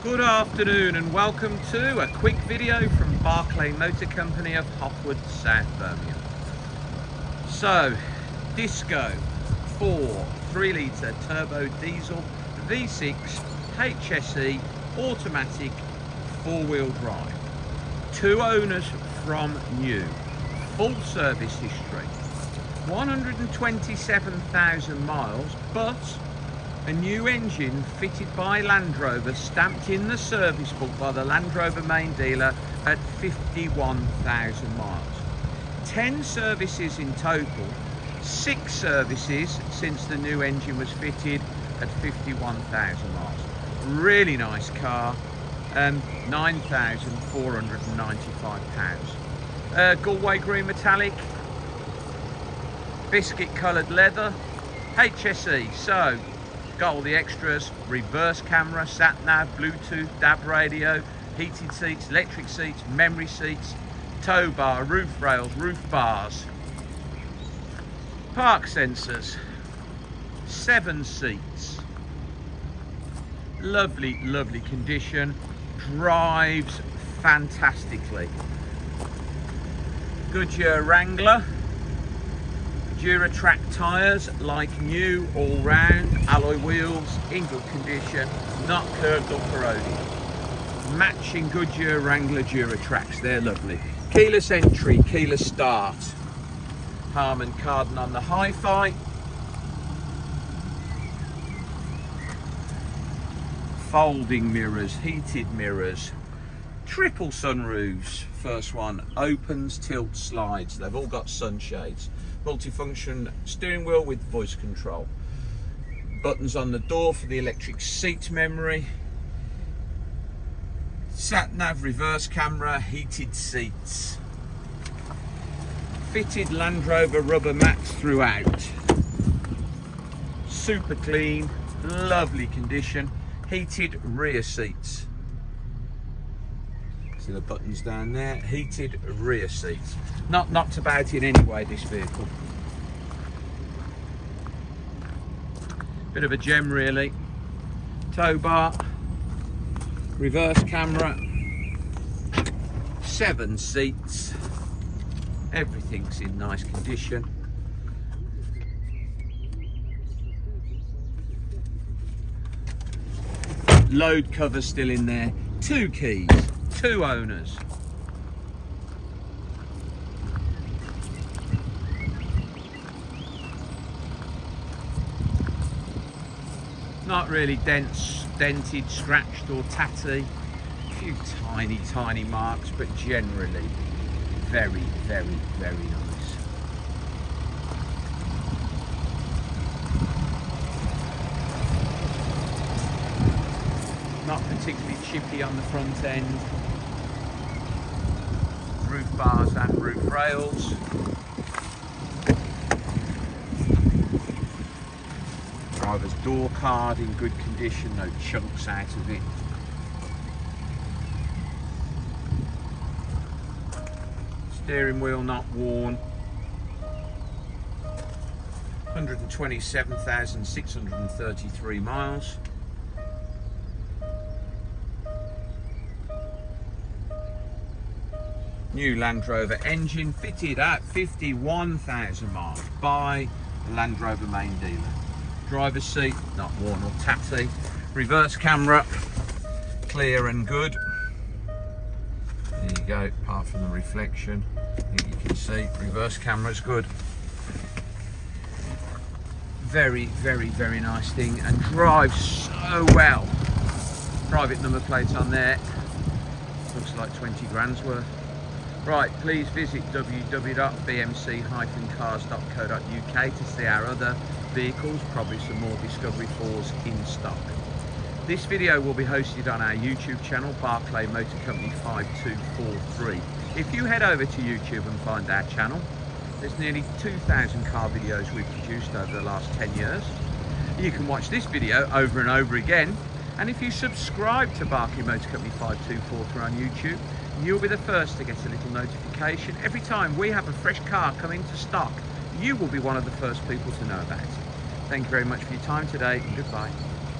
Good afternoon and welcome to a quick video from Barclay Motor Company of Hopwood, South Birmingham. So, Disco 3-litre turbo diesel V6 HSE automatic 4-wheel drive. 2 owners from new. Full service history. 127,000 miles, but a new engine fitted by Land Rover, stamped in the service book by the Land Rover main dealer at 51,000 miles. 10 services in total, 6 services since the new engine was fitted at 51,000 miles. Really nice car, £9,495. Galway green metallic, biscuit coloured leather, HSE. So got all the extras: reverse camera, sat nav, Bluetooth, DAB radio, heated seats, electric seats, memory seats, tow bar, roof rails, roof bars, park sensors, 7 seats. Lovely condition, drives fantastically. Goodyear Wrangler, Duratrack tyres, like new, all round, alloy wheels, in good condition, not curved or corroded. Matching Goodyear Wrangler Duratracks, they're lovely. Keyless entry, keyless start. Harmon Kardon on the hi-fi. Folding mirrors, heated mirrors, triple sunroofs. First one opens, tilts, slides. They've all got sunshades. Multifunction steering wheel with voice control. Buttons on the door for the electric seat memory. Sat nav, reverse camera, heated seats. Fitted Land Rover rubber mats throughout. Super clean, lovely condition. Heated rear seats. See the buttons down there. Heated rear seats. Not knocked about in any way, this vehicle. Bit of a gem really. Tow bar, reverse camera, 7 seats. Everything's in nice condition. Load cover still in there. 2 keys, 2 owners. Not really dented, scratched or tatty. A few tiny marks, but generally very nice. Not particularly chippy on the front end. Roof bars and roof rails. Driver's door card in good condition, no chunks out of it. Steering wheel not worn. 127,633 miles. New Land Rover engine fitted at 51,000 miles by the Land Rover main dealer. Driver's seat not worn or tatty. Reverse camera clear and good. There you go, apart from the reflection. You can see reverse camera's good. Very nice thing, and drives so well. Private number plates on there. Looks like 20 grand's worth. Right, please visit www.bmc-cars.co.uk to see our other vehicles, probably some more Discovery 4s in stock. This video will be hosted on our YouTube channel, Barclay Motor Company 5243. If you head over to YouTube and find our channel, there's nearly 2,000 car videos we've produced over the last 10 years. You can watch this video over and over again, and if you subscribe to Barclay Motor Company 5243 on YouTube, you'll be the first to get a little notification. Every time we have a fresh car come into stock, you will be one of the first people to know about it. Thank you very much for your time today, and goodbye.